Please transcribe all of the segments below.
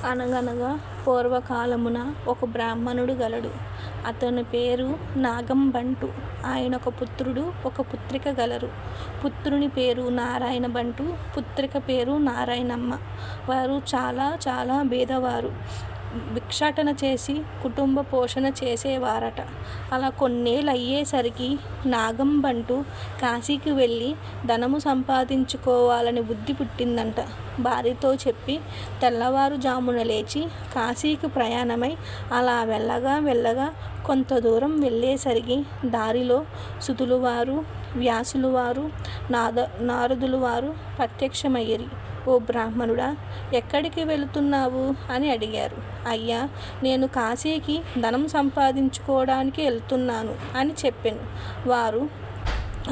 అనగనగా పూర్వకాలమున ఒక బ్రాహ్మణుడు గలడు. అతని పేరు నాగంబంటు. ఆయనొక పుత్రుడు, ఒక పుత్రిక గలరు. పుత్రుని పేరు నారాయణ బంటు, పుత్రిక పేరు నారాయణమ్మ. వారు చాలా చాలా బీదవారు. భిక్షాటన చేసి కుటుంబ పోషణ చేసేవారట. అలా కొన్నేళ్ళు అయ్యేసరికి నాగంబంటు కాశీకి వెళ్ళి ధనము సంపాదించుకోవాలని బుద్ధి పుట్టిందంట. భార్యతో చెప్పి తెల్లవారుజామున లేచి కాశీకి ప్రయాణమై అలా వెళ్ళగా కొంత దూరం వెళ్ళేసరికి దారిలో సుతులువారు, వ్యాసులువారు, నారదులువారు ప్రత్యక్షమయ్యిరి. ఓ బ్రాహ్మణుడా, ఎక్కడికి వెళుతున్నావు అని అడిగారు. అయ్యా, నేను కాశీకి ధనం సంపాదించుకోవడానికి వెళ్తున్నాను అని చెప్పాను. వారు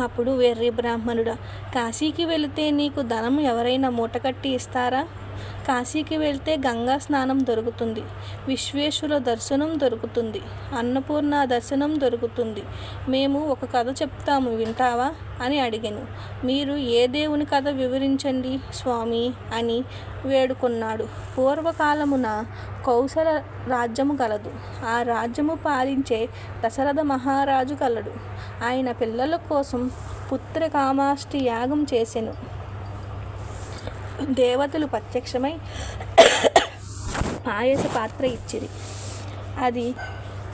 అప్పుడు, వెర్రి బ్రాహ్మణుడా, కాశీకి వెళితే నీకు ధనం ఎవరైనా మూటకట్టి ఇస్తారా? కాశీకి వెళ్తే గంగా స్నానం దొరుకుతుంది, విశ్వేశ్వర దర్శనం దొరుకుతుంది, అన్నపూర్ణ దర్శనం దొరుకుతుంది. మేము ఒక కథ చెప్తాము, వింటావా అని అడిగాను. మీరు ఏ దేవుని కథ వివరించండి స్వామి అని వేడుకొన్నాడు. పూర్వకాలమున కౌసల రాజ్యము కలదు. ఆ రాజ్యము పాలించే దశరథ మహారాజు కలడు. ఆయన పిల్లల కోసం పుత్ర కామాష్టి యాగం చేసెను. దేవతలు ప్రత్యక్షమై పాయస పాత్ర ఇచ్చిరి. అది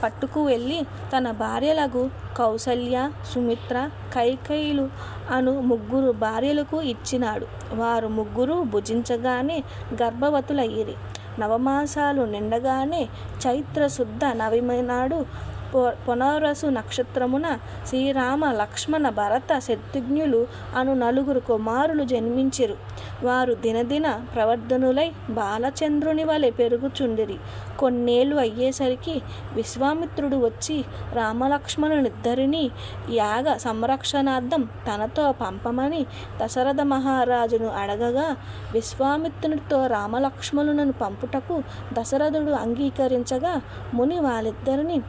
పట్టుకు వెళ్ళి తన భార్యలకు కౌసల్య, సుమిత్ర, కైకేయులు అను 3 భార్యలకు ఇచ్చినాడు. వారు 3 భుజించగానే గర్భవతులయ్యిరి. నవమాసాలు నిండగానే చైత్ర శుద్ధ నవమి నాడు పునర్వసు నక్షత్రమున శ్రీరామ, లక్ష్మణ, భరత, శత్రుఘ్నులు అను 4 కుమారులు జన్మించిరు. వారు దినదిన ప్రవర్ధనులై బాలచంద్రుని వలె పెరుగుచుండిరి. కొన్నేళ్ళు అయ్యేసరికి విశ్వామిత్రుడు వచ్చి రామలక్ష్మణునిద్దరినీ యాగ సంరక్షణార్థం తనతో పంపమని దశరథ మహారాజును అడగగా, విశ్వామిత్రునితో రామలక్ష్మణులను పంపుటకు దశరథుడు అంగీకరించగా ముని వాళ్ళిద్దరిని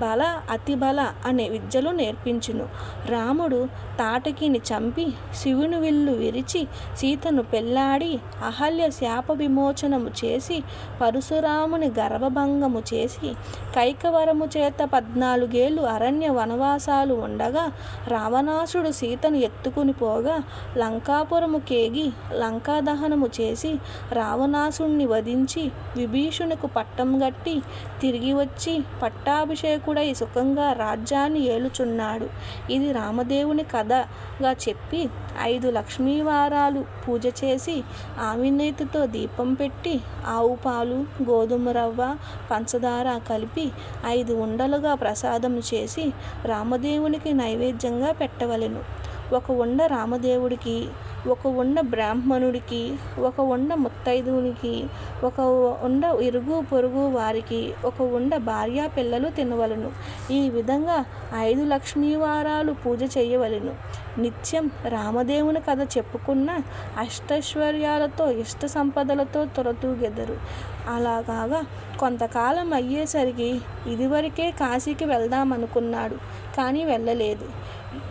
బల, అతిబల అనే విద్యలు నేర్పించును. రాముడు తాటకిని చంపి శివుని విల్లు విరిచి సీతను పెళ్లాడి అహల్య శాప విమోచనము చేసి పరశురాముని గర్భభంగము చేసి కైకవరము చేత 14 ఏళ్ళు అరణ్య వనవాసాలు ఉండగా రావణాసుడు సీతను ఎత్తుకుని పోగా లంకాపురము కేగి లంకా దహనము చేసి రావణాసుడిని వధించి విభీషణుకు పట్టం గట్టి తిరిగి వచ్చి పట్టాభిషేకుడై సుఖంగా రాజ్యాన్ని ఏలుచున్నాడు. ఇది రామదేవుని కథగా చెప్పి 5 లక్ష్మీవారాలు పూజ చేసి ఆవినేతితో దీపం పెట్టి ఆవు పాలు, గోధుమ రవ్వ, పంచదార కలిపి 5 ఉండలుగా ప్రసాదం చేసి రామదేవునికి నైవేద్యంగా పెట్టవలెను. 1 ఉండ రామదేవుడికి, 1 ఉండ బ్రాహ్మణుడికి, 1 ఉండ ముత్తైదునికి, 1 ఉండ ఇరుగు పొరుగు వారికి, 1 ఉండ భార్యా పిల్లలు తినవలను. ఈ విధంగా 5 లక్ష్మీవారాలు పూజ చేయవలెను. నిత్యం రామదేవుని కథ చెప్పుకున్న అష్టైశ్వర్యాలతో ఇష్ట సంపదలతో తొలతూగెదరు. అలాగా కొంతకాలం అయ్యేసరికి ఇదివరకే కాశీకి వెళ్దామనుకున్నాడు, కానీ వెళ్ళలేదు.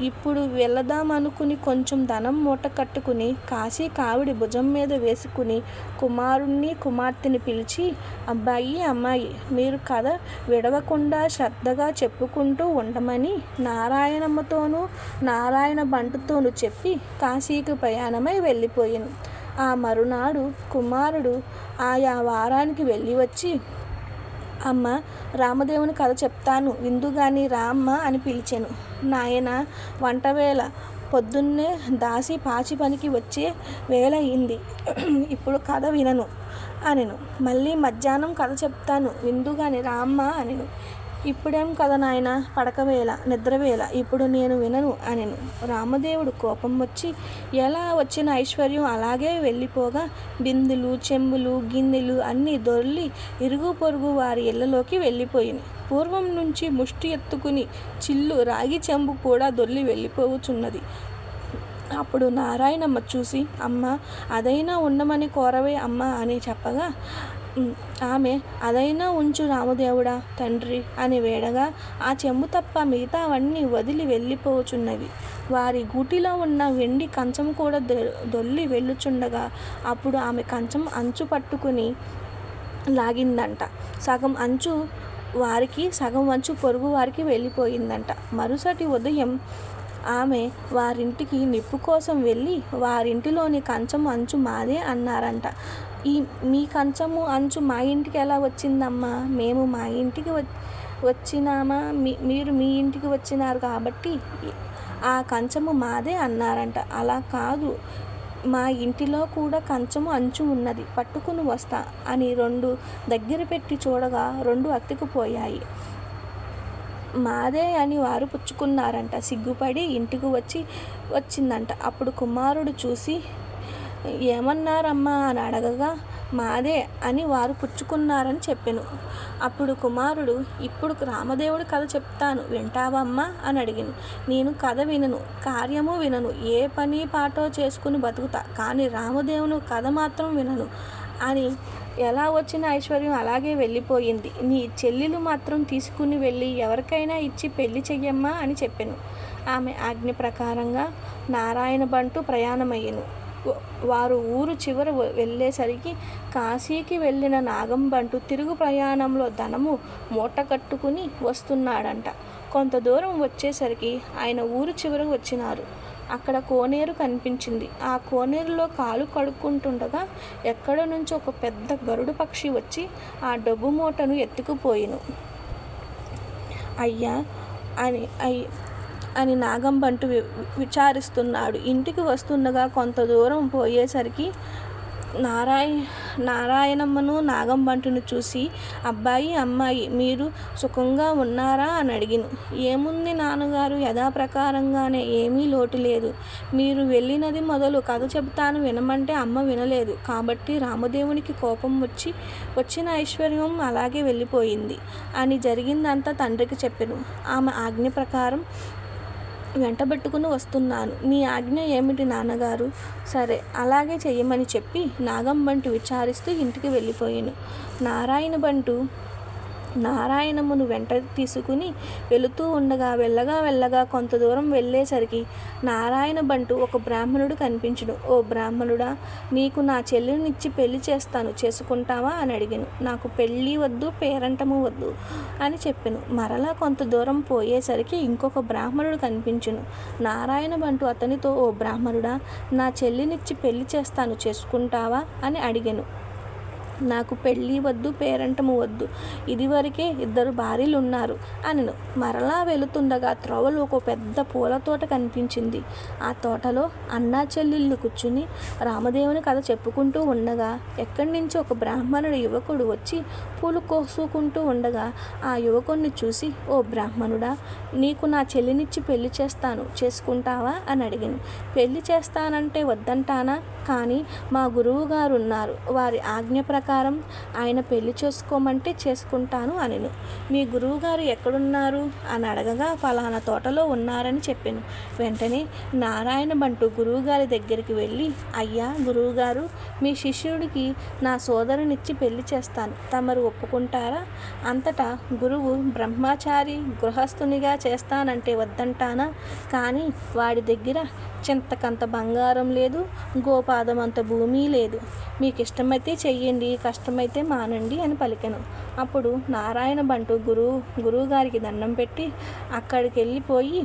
ఇప్పుడు వెళదామనుకుని కొంచెం ధనం మూట కట్టుకుని కాశీ కావిడి భుజం మీద వేసుకుని కుమారుణ్ణి, కుమార్తెని పిలిచి, అబ్బాయి, అమ్మాయి, మీరు కథ విడవకుండా శ్రద్ధగా చెప్పుకుంటూ ఉండమని నారాయణమ్మతోనూ నారాయణ బంటుతోనూ చెప్పి కాశీకి ప్రయాణమై వెళ్ళిపోయాను. ఆ మరునాడు కుమారుడు ఆయా వారానికి వెళ్ళి వచ్చి, అమ్మ, రామదేవుని కథ చెప్తాను విందుగాని రా అమ్మ అని పిలిచాను. నాయన, వంటవేళ, పొద్దున్నే దాసి పాచి పనికి వచ్చే వేళ అయింది, ఇప్పుడు కథ వినను అనెను. మళ్ళీ మధ్యాహ్నం కథ చెప్తాను విందుగాని రా అమ్మ అనెను. ఇప్పుడేం కథ నాయన, పడకవేళ, నిద్రవేళ, ఇప్పుడు నేను వినను అనెను. రామదేవుడు కోపం వచ్చి ఎలా వచ్చిన ఐశ్వర్యం అలాగే వెళ్ళిపోగా బిందులు, చెంబులు, గిన్నెలు అన్నీ దొర్లి ఇరుగు పొరుగు వారి ఇళ్లలోకి వెళ్ళిపోయినాయి. పూర్వం నుంచి ముష్టి ఎత్తుకుని చిల్లు, రాగి చెంబు కూడా దొర్లి వెళ్ళిపోవచ్చున్నది. అప్పుడు నారాయణమ్మ చూసి, అమ్మ, అదైనా ఉండమని కోరవే అమ్మ అని చెప్పగా ఆమె, అదైనా ఉంచు రామదేవుడా తండ్రి అని వేడగా ఆ చెంబు తప్ప మిగతావన్నీ వదిలి వెళ్ళిపోచున్నవి. వారి గూటిలో ఉన్న వెండి కంచం కూడా దొల్లి వెళ్ళుచుండగా అప్పుడు ఆమె కంచం అంచు పట్టుకుని లాగిందంట. సగం అంచు వారికి, సగం అంచు పొరుగు వారికి వెళ్ళిపోయిందంట. మరుసటి ఉదయం ఆమె వారింటికి నిప్పు కోసం వెళ్ళి, వారింటిలోని కంచం అంచు మాదే అన్నారంట. మీ కంచము అంచు మా ఇంటికి ఎలా వచ్చిందమ్మా? మేము మా ఇంటికి వచ్చినామా? మీరు మీ ఇంటికి వచ్చినారు కాబట్టి ఆ కంచము మాదే అన్నారంట. అలా కాదు, మా ఇంటిలో కూడా కంచము అంచు ఉన్నది, పట్టుకుని వస్తా అని 2 దగ్గర పెట్టి చూడగా 2 అతుక్కుపోయాయి. మాదే అని వారు పుచ్చుకున్నారంట. సిగ్గుపడి ఇంటికి వచ్చిందంట. అప్పుడు కుమారుడు చూసి ఏమన్నారమ్మా అని అడగగా మాదే అని వారు పుచ్చుకున్నారని చెప్పెను. అప్పుడు కుమారుడు, ఇప్పుడు రామదేవుడి కథ చెప్తాను, వింటావమ్మా అని అడిగాను. నేను కథ వినను, కార్యము వినను, ఏ పని పాటో చేసుకుని బతుకుతా, కానీ రామదేవుని కథ మాత్రం వినను అని. ఎలా వచ్చిన ఐశ్వర్యం అలాగే వెళ్ళిపోయింది. నీ చెల్లెలు మాత్రం తీసుకుని వెళ్ళి ఎవరికైనా ఇచ్చి పెళ్లి చెయ్యమ్మా అని చెప్పాను. ఆమె ఆజ్ఞ ప్రకారంగా నారాయణ బంటు ప్రయాణమయ్యను. వారు ఊరు చివర వెళ్ళేసరికి కాశీకి వెళ్ళిన నాగం బంటు తిరుగు ప్రయాణంలో ధనము మూట కట్టుకుని వస్తున్నాడంట. కొంత దూరం వచ్చేసరికి ఆయన ఊరు చివరకు వచ్చినారు. అక్కడ కోనేరు కనిపించింది. ఆ కోనేరులో కాలు కడుక్కుంటుండగా ఎక్కడ నుంచి ఒక పెద్ద గరుడు పక్షి వచ్చి ఆ డబ్బు మూటను ఎత్తుకుపోయిను. అయ్యా అని నాగంబంటు విచారిస్తున్నాడు. ఇంటికి వస్తుండగా కొంత దూరం పోయేసరికి నారాయణమ్మను నాగంబంటును చూసి, అబ్బాయి అమ్మాయి మీరు సుఖంగా ఉన్నారా అని అడిగిను. ఏముంది నాన్నగారు, యథాప్రకారంగానే, ఏమీ లోటు లేదు. మీరు వెళ్ళినది మొదలు కథ చెబుతాను వినమంటే అమ్మ వినలేదు కాబట్టి రామదేవునికి కోపం వచ్చిన ఐశ్వర్యం అలాగే వెళ్ళిపోయింది అని జరిగిందంతా తండ్రికి చెప్పెను. ఆమె ఆజ్ఞ ప్రకారం వెంటబెట్టుకుని వస్తున్నాను. మీ ఆజ్ఞ ఏమిటి నాన్నగారు? సరే, అలాగే చెయ్యమని చెప్పి నాగంబంటు విచారిస్తూ ఇంటికి వెళ్ళిపోయాను. నారాయణమ్మను వెంట తీసుకుని వెళుతూ ఉండగా వెళ్ళగా కొంత దూరం వెళ్ళేసరికి నారాయణ బంటు ఒక బ్రాహ్మణుడు కనిపించును. ఓ బ్రాహ్మణుడా, నీకు నా చెల్లినిచ్చి పెళ్లి చేస్తాను, చేసుకుంటావా అని అడిగాను. నాకు పెళ్ళి వద్దు, పేరంటము వద్దు అని చెప్పాను. మరలా కొంత దూరం పోయేసరికి ఇంకొక బ్రాహ్మణుడు కనిపించును. నారాయణ బంటు అతనితో, ఓ బ్రాహ్మణుడా, నా చెల్లినిచ్చి పెళ్లి చేస్తాను, చేసుకుంటావా అని అడిగాను. నాకు పెళ్ళి వద్దు, పేరంటము వద్దు, ఇదివరకే 2 భార్యలు ఉన్నారు అనెను. మరలా వెళుతుండగా త్రోవలో ఒక పెద్ద పూల తోట కనిపించింది. ఆ తోటలో అన్నా చెల్లెళ్ళు కూర్చుని రామదేవుని కథ చెప్పుకుంటూ ఉండగా ఎక్కడి నుంచి ఒక బ్రాహ్మణుడు యువకుడు వచ్చి పూలు కోసుకుంటూ ఉండగా ఆ యువకుడిని చూసి, ఓ బ్రాహ్మణుడా, నీకు నా చెల్లినిచ్చి పెళ్లి చేస్తాను, చేసుకుంటావా అని అడిగాను. పెళ్లి చేస్తానంటే వద్దంటానా, కానీ మా గురువు గారు ఉన్నారు, వారి ఆజ్ఞ ప్రకారం ఆయన పెళ్లి చేసుకోమంటే చేసుకుంటాను అనెను. మీ గురువుగారు ఎక్కడున్నారు అని అడగగా ఫలానా తోటలో ఉన్నారని చెప్పాను. వెంటనే నారాయణ బంటు గురువుగారి దగ్గరికి వెళ్ళి, అయ్యా గురువుగారు, మీ శిష్యుడికి నా సోదరునిచ్చి పెళ్లి చేస్తాను, తమరు ఒప్పుకుంటారా? అంతటా గురువు, బ్రహ్మచారి గృహస్థునిగా చేస్తానంటే వద్దంటానా, కానీ వాడి దగ్గర చింతకంత బంగారం లేదు, గోపాదమంత భూమి లేదు, మీకు ఇష్టమైతే చెయ్యండి, కష్టమైతే మానండి అని పలికెను. అప్పుడు నారాయణ బంటు గురువుగారికి దండం పెట్టి అక్కడికి వెళ్ళిపోయి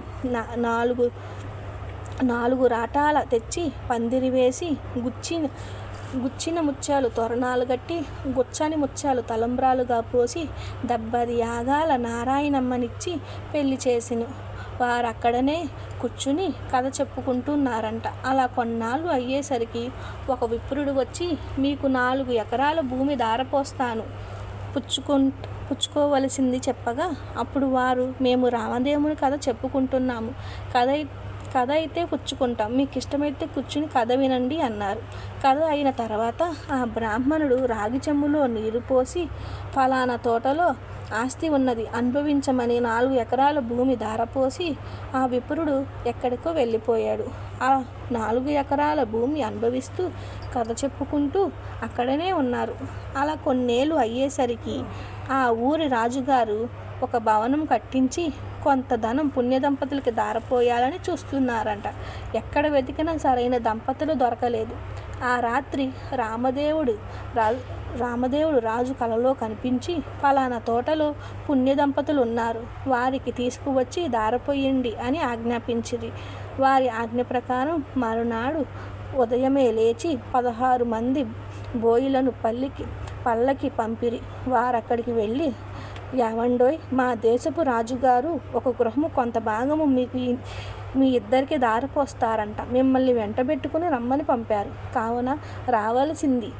4 రాటాల తెచ్చి పందిరి వేసి గుచ్చిన ముత్యాలు తోరణాలు కట్టి గుచ్చని ముత్యాలు తలంబ్రాలుగా పోసి 70 యాగాల నారాయణమ్మనిచ్చి పెళ్లి చేసిను. వారు అక్కడనే కూర్చుని కథ చెప్పుకుంటున్నారంట. అలా కొన్నాళ్ళు అయ్యేసరికి ఒక విప్రుడు వచ్చి, మీకు 4 ఎకరాల భూమి దారపోస్తాను, పుచ్చుకోవలసింది చెప్పగా, అప్పుడు వారు, మేము రామదేవుని కథ చెప్పుకుంటున్నాము, కథ అయితే పుచ్చుకుంటాం, మీకు ఇష్టమైతే కూర్చుని కథ వినండి అన్నారు. కథ అయిన తర్వాత ఆ బ్రాహ్మణుడు రాగి చెంబులో నీరు పోసి, ఫలానా తోటలో ఆస్తి ఉన్నది, అనుభవించమని 4 ఎకరాల భూమి ధారపోసి ఆ విప్రుడు ఎక్కడికో వెళ్ళిపోయాడు. ఆ 4 ఎకరాల భూమి అనుభవిస్తూ కథ చెప్పుకుంటూ అక్కడనే ఉన్నారు. అలా కొన్నేళ్ళు అయ్యేసరికి ఆ ఊరి రాజుగారు ఒక భవనం కట్టించి కొంత ధనం పుణ్యదంపతులకి దారపోయాలని చూస్తున్నారంట. ఎక్కడ వెతికినా సరైన దంపతులు దొరకలేదు. ఆ రాత్రి రామదేవుడు రాజు కలలో కనిపించి, ఫలానా తోటలో పుణ్య దంపతులు ఉన్నారు, వారికి తీసుకువచ్చి దారపోయండి అని ఆజ్ఞాపించిరి. వారి ఆజ్ఞ ప్రకారం మరునాడు ఉదయమే లేచి 16 మంది బోయిలను పల్లకి పంపిరి. వారక్కడికి వెళ్ళి, ఏవండోయ్, మా దేశపు రాజుగారు ఒక గృహము కొంత భాగము మీ ఇద్దరికి దారిపోస్తారంట, మిమ్మల్ని వెంటబెట్టుకుని రమ్మని పంపారు, కావున రావలసింది.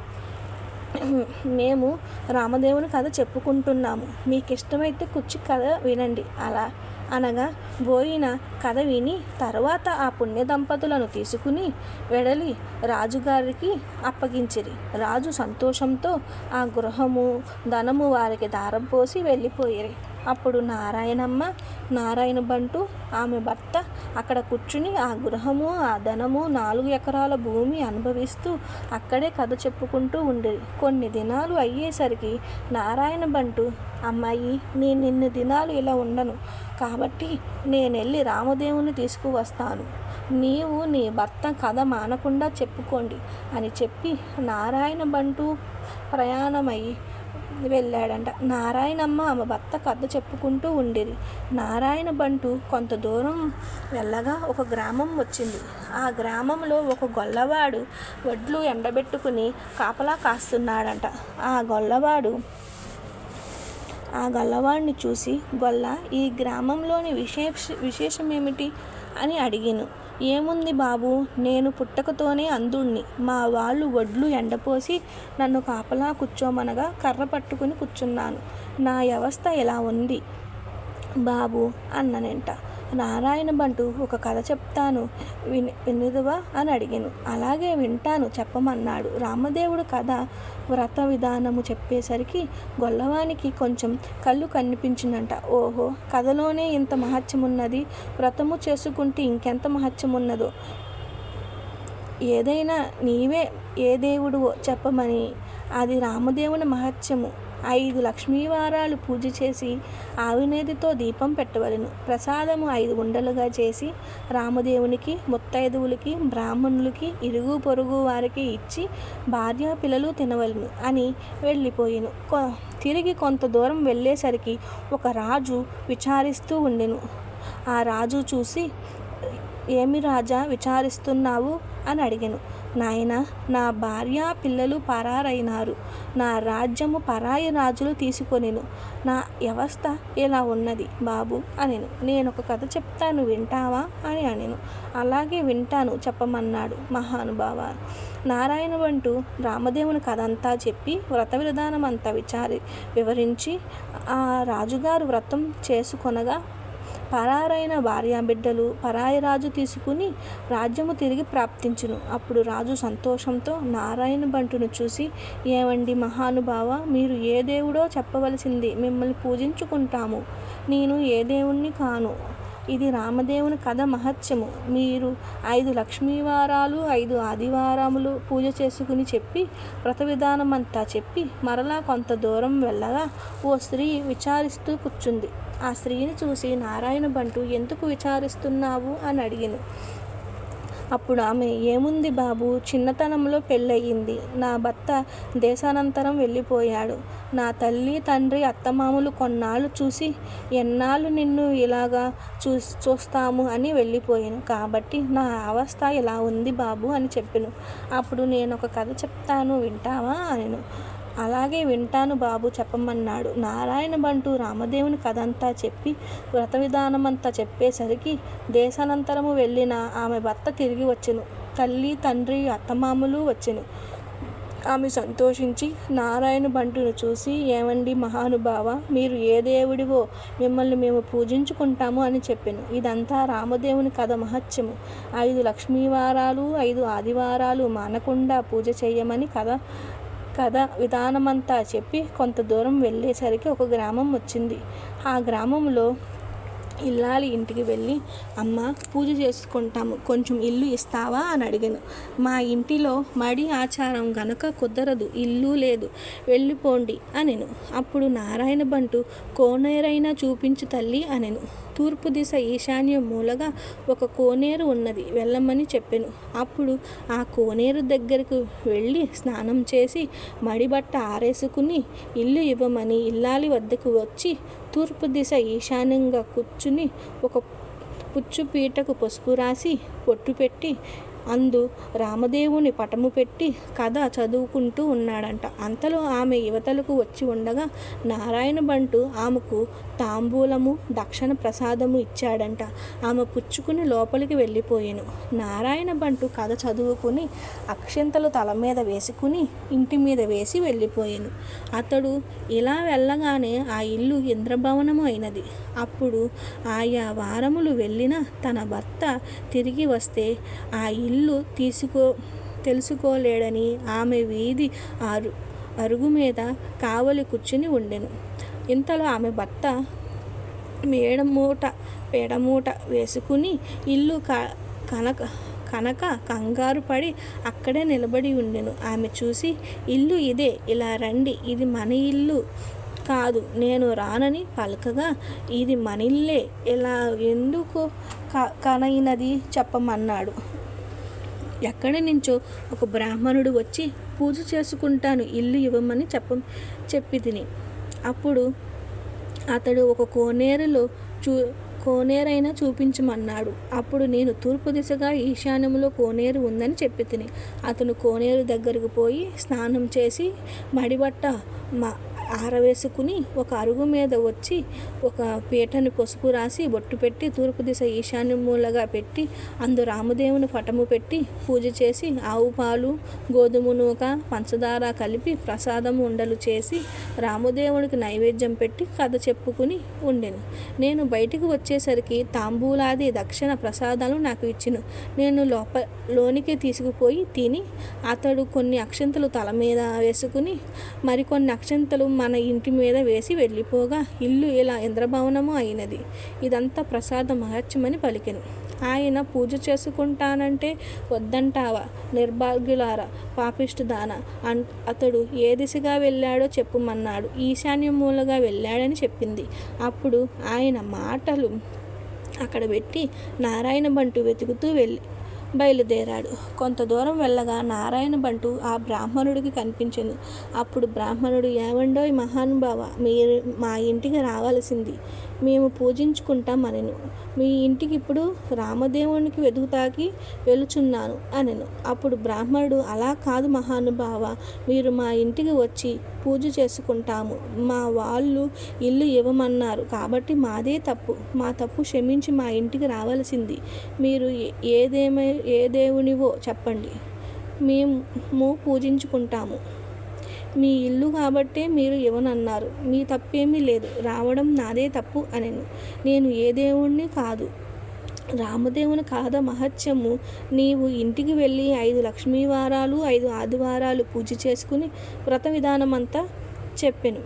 మేము రామదేవుని కథ చెప్పుకుంటున్నాము, మీకు ఇష్టమైతే కూర్చి కథ వినండి అలా అనగా బోయిన కథ విని తరువాత ఆ పుణ్య దంపతులను తీసుకుని వెడలి రాజుగారికి అప్పగించిరి. రాజు సంతోషంతో ఆ గృహము ధనము వారికి దారం పోసి వెళ్ళిపోయిరి. అప్పుడు నారాయణ బంటు ఆమె భర్త అక్కడ కూర్చుని ఆ గృహము ఆ ధనము 4 ఎకరాల భూమి అనుభవిస్తూ అక్కడే కథ చెప్పుకుంటూ ఉండేది. కొన్ని దినాలు అయ్యేసరికి నారాయణ బంటు, అమ్మాయి, నేను ఇన్ని దినాలు ఇలా ఉండను, కాబట్టి నేనెళ్ళి రామదేవుని తీసుకువస్తాను, నీవు నీ భర్త కథ మానకుండా చెప్పుకోండి అని చెప్పి నారాయణ బంటు ప్రయాణమై వెళ్ళాడంట. నారాయణమ్మ ఆమె భర్త కథ చెప్పుకుంటూ ఉండేది. నారాయణ బంటు కొంత దూరం వెళ్ళగా ఒక గ్రామం వచ్చింది. ఆ గ్రామంలో ఒక గొల్లవాడు వడ్లు ఎండబెట్టుకుని కాపలా కాస్తున్నాడంట. ఆ గొల్లవాడిని చూసి, గొల్ల, ఈ గ్రామంలోని విశేషమేమిటి అని అడిగాను. ఏముంది బాబు, నేను పుట్టకతోనే అంధుణ్ణి, మా వాళ్ళు వడ్లు ఎండపోసి నన్ను కాపలా కూర్చోమనగా కర్ర పట్టుకుని కూర్చున్నాను, నా వ్యవస్థ ఎలా ఉంది బాబు అన్ననంట. నారాయణ బంటు, ఒక కథ చెప్తాను, వినుదువా అని అడిగాను. అలాగే వింటాను, చెప్పమన్నాడు. రామదేవుడు కథ వ్రత విధానము చెప్పేసరికి గొల్లవానికి కొంచెం కళ్ళు కనిపించిందంట. ఓహో, కథలోనే ఇంత మహత్యమున్నది, వ్రతము చేసుకుంటే ఇంకెంత మహత్యమున్నదో, ఏదైనా నీవే ఏ దేవుడువో చెప్పమని. అది రామదేవుని మహత్యము. 5 లక్ష్మీవారాలు పూజ చేసి ఆవినేదితో దీపం పెట్టవలెను. ప్రసాదము 5 ఉండలుగా చేసి రామదేవునికి, ముత్తైదువులకి, బ్రాహ్మణులకి, ఇరుగు పొరుగు వారికి ఇచ్చి భార్య పిల్లలు తినవలెను అని వెళ్ళిపోయాను. తిరిగి కొంత దూరం వెళ్ళేసరికి ఒక రాజు విచారిస్తూ ఉండెను. ఆ రాజు చూసి, ఏమి రాజా విచారిస్తున్నావు అని అడిగాను. నాయనా, నా భార్య పిల్లలు పరారైనారు, నా రాజ్యము పరాయి రాజులు తీసుకొనిను, నా వ్యవస్థ ఇలా ఉన్నది బాబు అనెను. నేను ఒక కథ చెప్తాను, వింటావా అని అనెను. అలాగే వింటాను, చెప్పమన్నాడు. మహానుభావ, నారాయణ బంటు రామదేవుని కథ అంతా చెప్పి వ్రత విధానం అంతా వివరించి, ఆ రాజుగారు వ్రతం చేసుకొనగా పరారైన భార్యాబిడ్డలు పరాయి రాజు తీసుకుని రాజ్యము తిరిగి ప్రాప్తించును. అప్పుడు రాజు సంతోషంతో నారాయణ బంటును చూసి, ఏవండి మహానుభావ, మీరు ఏ దేవుడో చెప్పవలసింది, మిమ్మల్ని పూజించుకుంటాము. నేను ఏ దేవుణ్ణి కాను, ఇది రామదేవుని కథ మహత్యము. మీరు 5 లక్ష్మీవారాలు 5 ఆదివారములు పూజ చేసుకుని చెప్పి వ్రత విధానం అంతా చెప్పి మరలా కొంత దూరం వెళ్ళగా ఓ స్త్రీ విచారిస్తూ కూర్చుంది. ఆ స్త్రీని చూసి నారాయణ బంటు, ఎందుకు విచారిస్తున్నావు అని అడిగాను. అప్పుడు ఆమె, ఏముంది బాబు, చిన్నతనంలో పెళ్ళయింది, నా భర్త దేశానంతరం వెళ్ళిపోయాడు, నా తల్లి తండ్రి అత్తమామలు కొన్నాళ్ళు చూసి ఎన్నాళ్ళు నిన్ను ఇలాగా చూస్తాము అని వెళ్ళిపోయాను, కాబట్టి నా అవస్థ ఇలా ఉంది బాబు అని చెప్పాను. అప్పుడు నేను ఒక కథ చెప్తాను, వింటావా అనెను. అలాగే వింటాను బాబు, చెప్పమన్నాడు. నారాయణ బంటు రామదేవుని కథ అంతా చెప్పి వ్రత విధానమంతా చెప్పేసరికి దేశానంతరము వెళ్ళిన ఆమె భర్త తిరిగి వచ్చెను. తల్లి తండ్రి అత్తమామలు వచ్చెను. ఆమె సంతోషించి నారాయణ బంటును చూసి, ఏమండి మహానుభావ, మీరు ఏ దేవుడివో, మిమ్మల్ని మేము పూజించుకుంటాము అని చెప్పెను. ఇదంతా రామదేవుని కథ మహత్యము. 5 లక్ష్మీవారాలు 5 ఆదివారాలు మానకుండా పూజ చేయమని కథ విధానమంతా చెప్పి కొంత దూరం వెళ్ళేసరికి ఒక గ్రామం వచ్చింది. ఆ గ్రామంలో ఇల్లాలి ఇంటికి వెళ్ళి, అమ్మ పూజ చేసుకుంటాము, కొంచెం ఇల్లు ఇస్తావా అని అడిగాను. మా ఇంటిలో మడి ఆచారం గనక కుదరదు, ఇల్లు లేదు, వెళ్ళిపోండి అనెను. అప్పుడు నారాయణ బంటు, కోనేరైనా చూపించు తల్లి అనెను. తూర్పు దిశ ఈశాన్య మూలగా ఒక కోనేరు ఉన్నది, వెళ్ళమని చెప్పెను. అప్పుడు ఆ కోనేరు దగ్గరకు వెళ్ళి స్నానం చేసి మడిబట్ట ఆరేసుకుని ఇల్లు ఇవ్వమని ఇల్లాలి వద్దకు వచ్చి తూర్పు దిశ ఈశాన్యంగా కూర్చుని ఒక పుచ్చు పీటకు పసుపు రాసి పొట్టు పెట్టి అందు రామదేవుని పటము పెట్టి కథ చదువుకుంటూ ఉన్నాడంట. అంతలో ఆమె యువతలకు వచ్చి ఉండగా నారాయణ బంటు ఆమెకు తాంబూలము దక్షిణ ప్రసాదము ఇచ్చాడంట. ఆమె పుచ్చుకుని లోపలికి వెళ్ళిపోయాను. నారాయణ బంటు కథ చదువుకుని అక్షింతలు తల మీద వేసుకుని ఇంటి మీద వేసి వెళ్ళిపోయాను. అతడు ఇలా వెళ్ళగానే ఆ ఇల్లు ఇంద్రభవనము అయినది. అప్పుడు ఆయా వారములు వెళ్ళిన తన భర్త తిరిగి వస్తే ఆ ఇల్లు తెలుసుకోలేడని ఆమె వీధి అరుగు మీద కావలి కూర్చుని ఉండెను. ఇంతలో ఆమె భర్త పేడమూట వేసుకుని ఇల్లు కనక కంగారు పడి అక్కడే నిలబడి ఉండెను. ఆమె చూసి, ఇల్లు ఇదే, ఇలా రండి, ఇది మన ఇల్లు కాదు, నేను రానని పలకగా, ఇది మనిల్లే, ఇలా ఎందుకు కనైనది చెప్పమన్నాడు. ఎక్కడి నుంచో ఒక బ్రాహ్మణుడు వచ్చి పూజ చేసుకుంటాను, ఇల్లు ఇవ్వమని చెప్పి తిని. అప్పుడు అతడు ఒక కోనేరైనా చూపించమన్నాడు. అప్పుడు నేను తూర్పు దిశగా ఈశాన్యంలో కోనేరు ఉందని చెప్పి తిని. అతను కోనేరు దగ్గరకు పోయి స్నానం చేసి మడిబట్ట ఆరవేసుకుని ఒక అరుగు మీద వచ్చి ఒక పీటని పసుపు రాసి బొట్టు పెట్టి తూర్పు దిశ ఈశాన్య మూలగా పెట్టి అందు రామదేవుని పటము పెట్టి పూజ చేసి ఆవు పాలు గోధుమ నూక పంచదార కలిపి ప్రసాదము ఉండలు చేసి రామదేవునికి నైవేద్యం పెట్టి కథ చెప్పుకుని ఉండెను. నేను బయటికి వచ్చేసరికి తాంబూలాది దక్షిణ ప్రసాదాలు నాకు ఇచ్చెను. నేను లోనికి తీసుకుపోయి తిని అతడు కొన్ని అక్షంతలు తల మీద వేసుకుని మరికొన్ని అక్షంతలు మన ఇంటి మీద వేసి వెళ్ళిపోగా ఇల్లు ఇలా ఇంద్రభవనము అయినది. ఇదంతా ప్రసాద మహత్యమని పలికెను. ఆయన పూజ చేసుకుంటానంటే వద్దంటావా, నిర్భాగ్యులారా, పాపిష్టిదానా అతడు ఏ దిశగా వెళ్ళాడో చెప్పుమన్నాడు. ఈశాన్య మూలగా వెళ్ళాడని చెప్పింది. అప్పుడు ఆయన మాటలు అక్కడ పెట్టి నారాయణ బంటు వెతుకుతూ బయలుదేరాడు. కొంత దూరం వెళ్ళగా నారాయణ బంటు ఆ బ్రాహ్మణుడికి కనిపించెను. అప్పుడు బ్రాహ్మణుడు, ఏమండోయ్ మహానుభావ, మీరు మా ఇంటికి రావాల్సింది, మేము పూజించుకుంటాం అనెను. మీ ఇంటికి ఇప్పుడు రామదేవునికి వెతుకుతాకి వెళుచున్నాను అనెను. అప్పుడు బ్రాహ్మణుడు, అలా కాదు మహానుభావ, మీరు మా ఇంటికి వచ్చి పూజ చేసుకుంటాము, మా వాళ్ళు ఇల్లు ఇవ్వమన్నారు కాబట్టి మాదే తప్పు, మా తప్పు క్షమించి మా ఇంటికి రావాల్సింది. మీరు ఏ దేవునివో చెప్పండి, మేము పూజించుకుంటాము. మీ ఇల్లు కాబట్టే మీరు ఇవ్వనన్నారు, మీ తప్పేమీ లేదు, రావడం నాదే తప్పు అనెను. నేను ఏ దేవుణ్ణి కాదు, రామదేవుని కాదా మహత్యము. నీవు ఇంటికి వెళ్ళి 5 లక్ష్మీవారాలు 5 ఆదివారాలు పూజ చేసుకుని వ్రత విధానమంతా చెప్పెను.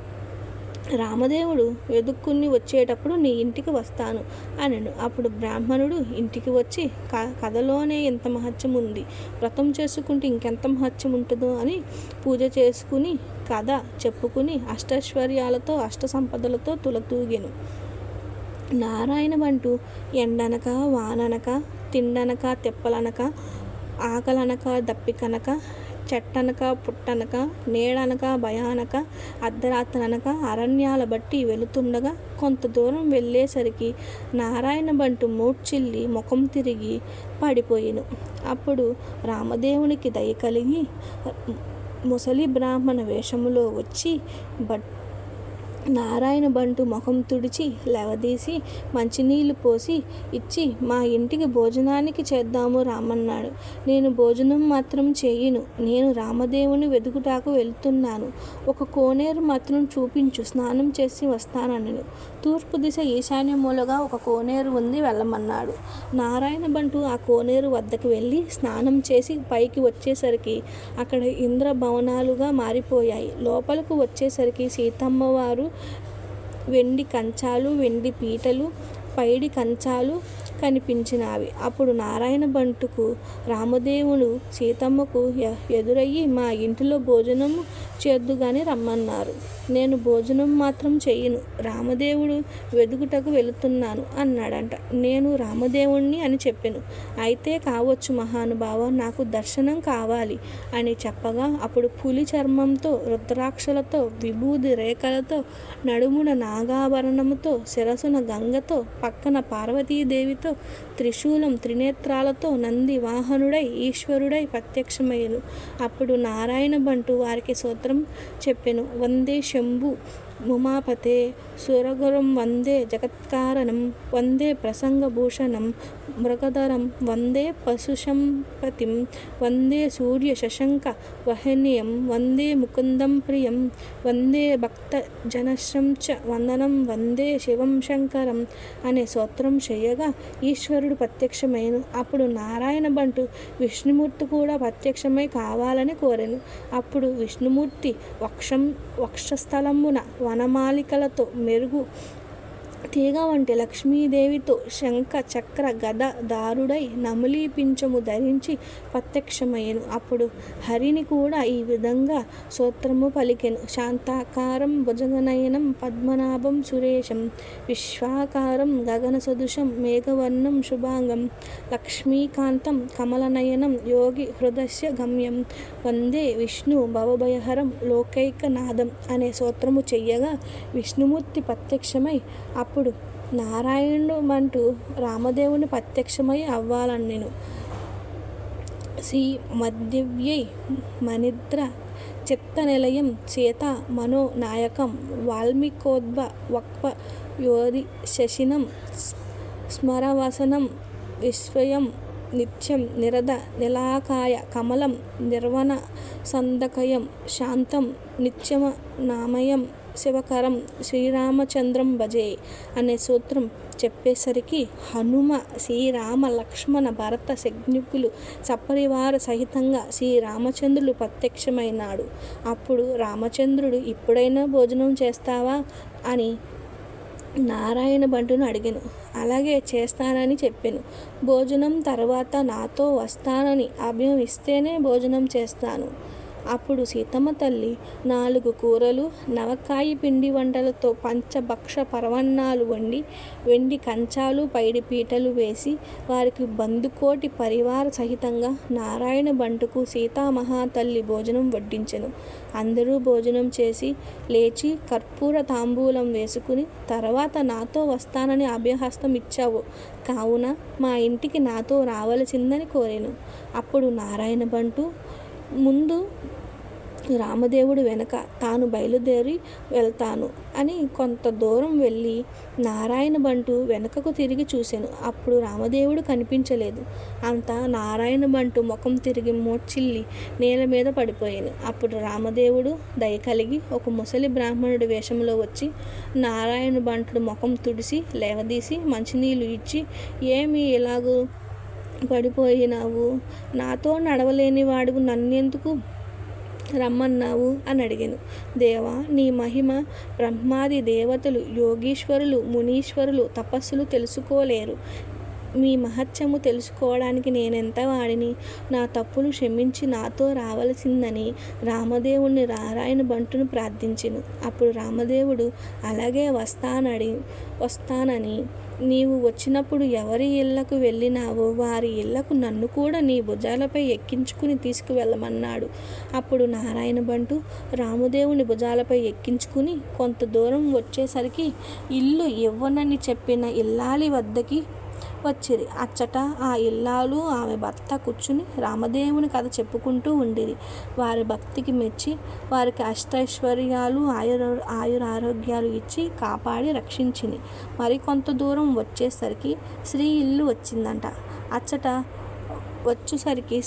రామదేవుడు వెదుక్కుని వచ్చేటప్పుడు నీ ఇంటికి వస్తాను అనెను. అప్పుడు బ్రాహ్మణుడు ఇంటికి వచ్చి కథలోనే ఎంత మహత్యం ఉంది, వ్రతం చేసుకుంటే ఇంకెంత మహత్యం ఉంటుందో అని పూజ చేసుకుని కథ చెప్పుకుని అష్టైశ్వర్యాలతో అష్ట సంపదలతో తులతూగెను. నారాయణ బంటు ఎండనక వాననక తిండనక తెప్పలనక ఆకలనక దప్పికనక చెట్టనక పుట్టనక నీడనక భయానక అర్ధరాత్రనక అరణ్యాల బట్టి వెళుతుండగా కొంత దూరం వెళ్ళేసరికి నారాయణ బంటు మూర్ఛిల్లి ముఖం తిరిగి పడిపోయెను. అప్పుడు రామదేవునికి దయ కలిగి ముసలి బ్రాహ్మణ వేషములో వచ్చి నారాయణ బంటు ముఖం తుడిచి లేవదీసి మంచినీళ్ళు పోసి ఇచ్చి మా ఇంటికి భోజనానికి చేద్దాము రామన్నాడు. నేను భోజనం మాత్రం చేయను, నేను రామదేవుని వెతుకుటాకు వెళ్తున్నాను, ఒక కోనేరు మాత్రం చూపించు, స్నానం చేసి వస్తానన్నాను. తూర్పు దిశ ఈశాన్య మూలగా ఒక కోనేరు ఉంది, వెళ్ళమన్నాడు. నారాయణ బంటు ఆ కోనేరు వద్దకు వెళ్ళి స్నానం చేసి పైకి వచ్చేసరికి అక్కడ ఇంద్ర భవనాలుగా మారిపోయాయి. లోపలకు వచ్చేసరికి సీతమ్మవారు వెండి కంచాలు, వెండి పీటలు, పైడి కంచాలు కనిపించినావి. అప్పుడు నారాయణ బంటుకు రామదేవుడు సీతమ్మకు ఎదురయ్యి మా ఇంటిలో భోజనము చేద్దుగాని రమ్మన్నారు. నేను భోజనం మాత్రం చెయ్యను, రామదేవుడు వెదుగుటకు వెళుతున్నాను అన్నాడంట. నేను రామదేవుణ్ణి అని చెప్పాను. అయితే కావచ్చు మహానుభావ, నాకు దర్శనం కావాలి అని చెప్పగా అప్పుడు పులి చర్మంతో, రుద్రాక్షలతో, విభూది రేఖలతో, నడుమున నాగాభరణముతో, శిరసున గంగతో, పక్కన పార్వతీదేవితో, త్రిశూలం త్రినేత్రాలతో నంది వాహనుడై ఈశ్వరుడై ప్రత్యక్షమయ్యను. అప్పుడు నారాయణ బంటు వారికి సూత్రం చెప్పెను. వందే శంభు ఉమాపతే సురగురం, వందే జగత్కారణం, వందే ప్రసంగభూషణం మృగధరం, వందే పశుసంపతిం, వందే సూర్య శశంక వహనీయం, వందే ముకుందం ప్రియం, వందే భక్త జనశ్రంచ వందనం, వందే శివం శంకరం అనే స్తోత్రం చేయగా ఈశ్వరుడు ప్రత్యక్షమైను. అప్పుడు నారాయణ బంటు విష్ణుమూర్తి కూడా ప్రత్యక్షమై కావాలని కోరెను. అప్పుడు విష్ణుమూర్తి వక్షస్థలమున వనమాలికలతో మెరుగు తీగ వంటి లక్ష్మీదేవితో శంఖ చక్ర గద దారుడై నములీ పింఛము ధరించి ప్రత్యక్షమయ్యను. అప్పుడు హరిని కూడా ఈ విధంగా స్తోత్రము పలికెను. శాంతాకారం భుజగనయనం పద్మనాభం సురేశం, విశ్వాకారం గగన సదృశం మేఘవర్ణం శుభాంగం, లక్ష్మీకాంతం కమలనయనం యోగి హృదయ గమ్యం, వందే విష్ణు భవభయహరం లోకైకనాథం అనే స్తోత్రము చెయ్యగా విష్ణుమూర్తి ప్రత్యక్షమై అప్పుడు నారాయణుడు అంటూ రామదేవుని ప్రత్యక్షమై అవ్వాలన్నెను. శ్రీ మధ్యవ్యై మనిద్ర చిత్తనిలయం సీతా మనోనాయకం వాల్మీకోద్భ వక్ప యోధి శశినం స్మరవసనం విశ్వయం నిత్యం నిరద నిలాకాయ కమలం నిర్వణ సందకయం శాంతం నిత్యమ నామయం శివకరం శ్రీరామచంద్రం భజే అనే సూత్రం చెప్పేసరికి హనుమ, శ్రీరామ, లక్ష్మణ, భరత శత్రుఘ్నులు సపరివార సహితంగా శ్రీరామచంద్రుడు ప్రత్యక్షమైనాడు. అప్పుడు రామచంద్రుడు ఇప్పుడైనా భోజనం చేస్తావా అని నారాయణ బంటును అడిగాను. అలాగే చేస్తానని చెప్పాను. భోజనం తర్వాత నాతో వస్తానని అభయం ఇస్తేనే భోజనం చేస్తాను. అప్పుడు సీతమ్మ తల్లి 4 కూరలు, నవకాయి పిండి వంటలతో పంచభక్ష పరవన్నాలు వండి, వెండి కంచాలు పైడి పీటలు వేసి వారికి బందుకోటి పరివార సహితంగా నారాయణ బంటుకు సీతామహాతల్లి భోజనం వడ్డించెను. అందరూ భోజనం చేసి లేచి కర్పూర తాంబూలం వేసుకుని, తర్వాత నాతో వస్తానని అభయహస్తం ఇచ్చావు కావున మా ఇంటికి నాతో రావలసిందని కోరాను. అప్పుడు నారాయణ బంటు ముందు, రామదేవుడు వెనక తాను బయలుదేరి వెళ్తాను అని కొంత దూరం వెళ్ళి నారాయణ బంటు వెనకకు తిరిగి చూశాను. అప్పుడు రామదేవుడు కనిపించలేదు. అంతా నారాయణ బంటు ముఖం తిరిగి మోచిల్లి నేల మీద పడిపోయాను. అప్పుడు రామదేవుడు దయ కలిగి ఒక ముసలి బ్రాహ్మణుడి వేషంలో వచ్చి నారాయణ బంటుడు ముఖం తుడిసి లేవదీసి మంచినీళ్ళు ఇచ్చి, ఏమి ఇలాగూ పడిపోయినావు, నాతో నడవలేని వాడువు నన్నెందుకు రమ్మన్నావు అని అడిగాను. దేవా, నీ మహిమ బ్రహ్మాది దేవతలు, యోగీశ్వరులు, మునీశ్వరులు తపస్సులు తెలుసుకోలేరు. మీ మహత్యము తెలుసుకోవడానికి నేనెంత వాడిని, నా తప్పులు క్షమించి నాతో రావలసిందని రామదేవుణ్ణి నారాయణ బంటును ప్రార్థించెను. అప్పుడు రామదేవుడు అలాగే వస్తానని నీవు వచ్చినప్పుడు ఎవరి ఇళ్లకు వెళ్ళినావో వారి ఇళ్లకు నన్ను కూడా నీ భుజాలపై ఎక్కించుకుని తీసుకువెళ్ళమన్నాడు. అప్పుడు నారాయణ బంటు రామదేవుని భుజాలపై ఎక్కించుకుని కొంత దూరం వచ్చేసరికి ఇల్లు ఇవ్వనని చెప్పిన ఇల్లాలి వద్దకి వచ్చిరి. అచ్చట ఆ ఇల్లాలు ఆమె భర్త కూర్చుని రామదేవుని కథ చెప్పుకుంటూ ఉండిరి. వారి భక్తికి మెచ్చి వారికి అష్టైశ్వర్యాలు ఆయురారోగ్యాలు ఇచ్చి కాపాడి రక్షించింది. మరి కొంత దూరం వచ్చేసరికి శ్రీ ఇల్లు వచ్చిందంట. అచ్చట వచ్చేసరికి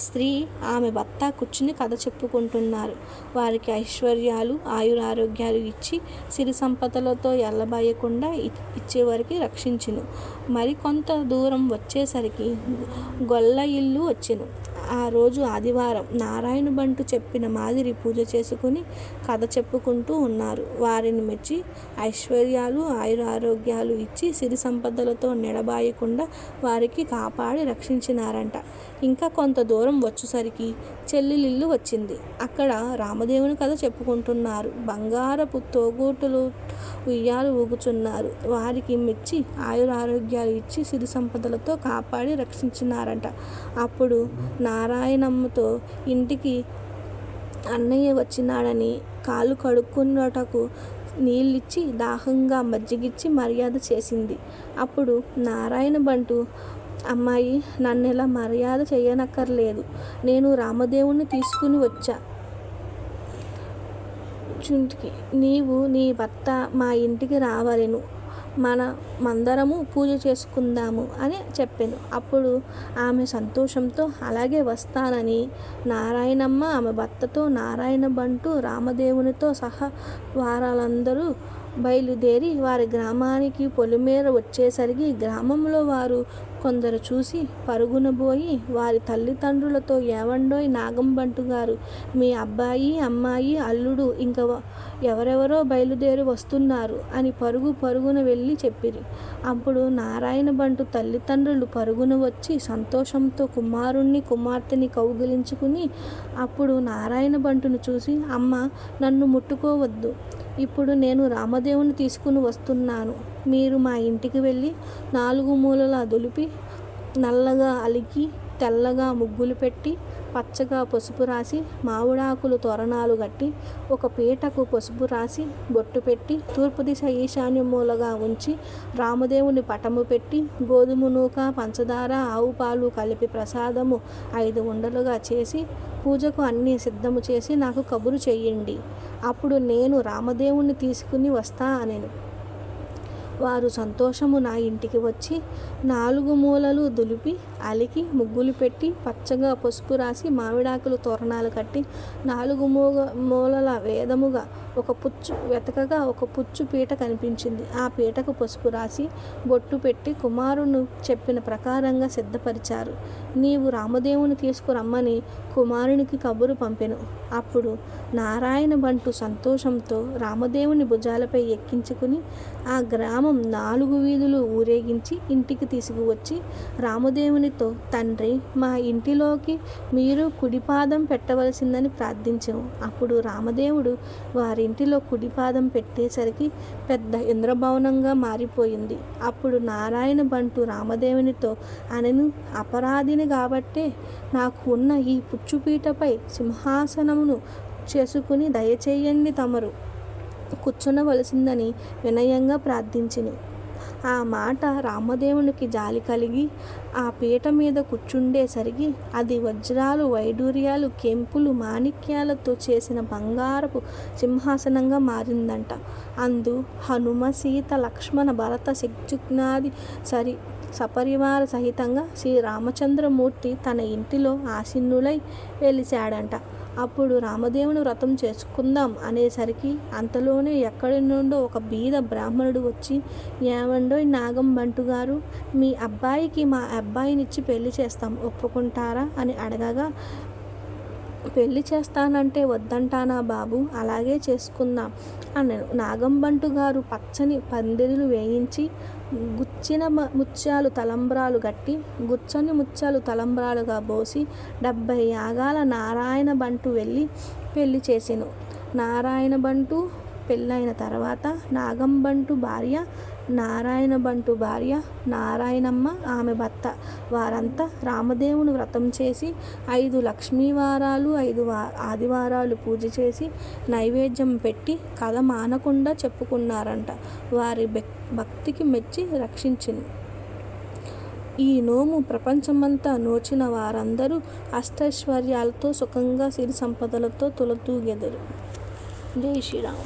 స్త్రీ ఆమె భర్త కూర్చుని కథ చెప్పుకుంటున్నారు. వారికి ఐశ్వర్యాలు ఆయురారోగ్యాలు ఇచ్చి సిరి సంపదలతో ఎల్లబాయకుండా ఇచ్చేవారికి రక్షించును. మరికొంత దూరం వచ్చేసరికి గొల్ల ఇల్లు వచ్చెను. ఆ రోజు ఆదివారం. నారాయణ బంటు చెప్పిన మాదిరి పూజ చేసుకుని కథ చెప్పుకుంటూ ఉన్నారు. వారిని మెచ్చి ఐశ్వర్యాలు ఆయురారోగ్యాలు ఇచ్చి సిరి సంపదలతో నెడబాయకుండా వారికి కాపాడి రక్షించినారంట. ఇంకా కొంత దూరం వచ్చేసరికి చెల్లెలిల్లు వచ్చింది. అక్కడ రామదేవుని కథ చెప్పుకుంటున్నారు. బంగారపు తోగూటులు ఉయ్యాలు ఊగుచున్నారు. వారికి మెచ్చి ఆయురారోగ్యాలు ఇచ్చి సిరి సంపదలతో కాపాడి రక్షించినారంట. అప్పుడు నారాయణమ్మతో ఇంటికి అన్నయ్య వచ్చినాడని కాళ్ళు కడుక్కున్నటకు నీళ్ళిచ్చి దాహంగా మజ్జిగిచ్చి మర్యాద చేసింది. అప్పుడు నారాయణ బంటు, అమ్మాయి, నన్నెలా మర్యాద చేయనక్కర్లేదు. నేను రామదేవుణ్ణి తీసుకుని వచ్చా. చుంటికి నీవు నీ భర్త మా ఇంటికి రావలెను. మందరము పూజ చేసుకుందాము అని చెప్పాను. అప్పుడు ఆమె సంతోషంతో అలాగే వస్తానని నారాయణమ్మ ఆమె భర్తతో నారాయణ బంటు రామదేవునితో సహా వారందరూ బయలుదేరి వారి గ్రామానికి పొలిమేర వచ్చేసరికి గ్రామంలో వారు కొందరు చూసి పరుగున పోయి వారి తల్లిదండ్రులతో, ఏవండోయ్ నాగంబంటు గారు, మీ అబ్బాయి అమ్మాయి అల్లుడు ఇంకా ఎవరెవరో బయలుదేరి వస్తున్నారు అని పరుగున వెళ్ళి చెప్పిరి. అప్పుడు నారాయణ బంటు తల్లిదండ్రులు పరుగున వచ్చి సంతోషంతో కుమారుణ్ణి కుమార్తెని కౌగిలించుకుని అప్పుడు నారాయణ బంటును చూసి, అమ్మ, నన్ను ముట్టుకోవద్దు. ఇప్పుడు నేను రామదేవుని తీసుకుని వస్తున్నాను. మీరు మా ఇంటికి వెళ్ళి 4 మూలలా దులిపి నల్లగా అలికి తెల్లగా ముగ్గులు పెట్టి పచ్చగా పసుపు రాసి మామిడాకులు తోరణాలు కట్టి ఒక పీటకు పసుపు రాసి బొట్టు పెట్టి తూర్పు దిశ ఈశాన్య మూలగా ఉంచి రామదేవుని పటము పెట్టి గోధుమ నూక పంచదార ఆవు పాలు కలిపి ప్రసాదము 5 ఉండలుగా చేసి పూజకు అన్నీ సిద్ధము చేసి నాకు కబురు చెయ్యండి. అప్పుడు నేను రామదేవుణ్ణి తీసుకుని వస్తా అనెను. వారు సంతోషము నా ఇంటికి వచ్చి 4 మూలలు దులిపి అలికి ముగ్గులు పెట్టి పచ్చగా పసుపు రాసి మామిడాకులు తోరణాలు కట్టి 4 మూలల వేదముగా ఒక పుచ్చు పీట కనిపించింది. ఆ పీటకు పసుపు రాసి బొట్టు పెట్టి కుమారుని చెప్పిన ప్రకారంగా సిద్ధపరిచారు. నీవు రామదేవుని తీసుకురమ్మని కుమారునికి కబురు పంపెను. అప్పుడు నారాయణ బంటు సంతోషంతో రామదేవుని భుజాలపై ఎక్కించుకుని ఆ గ్రామం 4 వీధులు ఊరేగించి ఇంటికి తీసుకువచ్చి రామదేవునితో, తండ్రి, మా ఇంటిలోకి మీరు కుడిపాదం పెట్టవలసిందని ప్రార్థించెను. అప్పుడు రామదేవుడు వారింటిలో కుడిపాదం పెట్టేసరికి పెద్ద ఇంద్రభవనంగా మారిపోయింది. అప్పుడు నారాయణ బంటు రామదేవునితో అనెను, అపరాధిని కాబట్టే నాకు ఉన్న ఈ పుచ్చుపీటపై సింహాసనమును చేసుకుని దయచేయండి, తమరు కూర్చునవలసిందని వినయంగా ప్రార్థించెను. ఆ మాట రామదేవునికి జాలి కలిగి ఆ పీట మీద కూర్చుండేసరికి అది వజ్రాలు వైడూర్యాలు కెంపులు మాణిక్యాలతో చేసిన బంగారపు సింహాసనంగా మారిందంట. అందు హనుమ సీత లక్ష్మణ భరత శత్రుఘ్నాది సపరివార సహితంగా శ్రీ రామచంద్రమూర్తి తన ఇంటిలో ఆసీనులై వెలిశాడంట. అప్పుడు రామదేవుని వ్రతం చేసుకుందాం అనేసరికి అంతలోనే ఎక్కడి నుండో ఒక బీద బ్రాహ్మణుడు వచ్చి, ఏమండోయ్ నాగం బంటు గారు, మీ అబ్బాయికి మా అబ్బాయినిచ్చి పెళ్లి చేస్తాం, ఒప్పుకుంటారా అని అడగగా, పెళ్లి చేస్తానంటే వద్దంటానా బాబు, అలాగే చేసుకుందాం అన్నాను. నాగంబంటు గారు పచ్చని పందిరులు వేయించి గుచ్చిన ముత్యాలు తలంబ్రాలు గట్టి గుచ్చని ముత్యాలు తలంబ్రాలుగా పోసి 70 యాగాల నారాయణ బంటు వెళ్ళి పెళ్లి చేసెను. నారాయణ బంటు పెళ్ళైన తర్వాత నాగంబంటు భార్య, నారాయణ బంటు భార్య నారాయణమ్మ ఆమె భర్త వారంతా రామదేవుని వ్రతం చేసి 5 లక్ష్మీవారాలు 5 ఆదివారాలు పూజ చేసి నైవేద్యం పెట్టి కథ మానకుండా చెప్పుకున్నారంట. వారి భక్తికి మెచ్చి రక్షించింది. ఈ నోము ప్రపంచమంతా నోచిన వారందరూ అష్టైశ్వర్యాలతో సుఖంగా సిరి సంపదలతో తులతూగెదరు. జై శ్రీరామ్.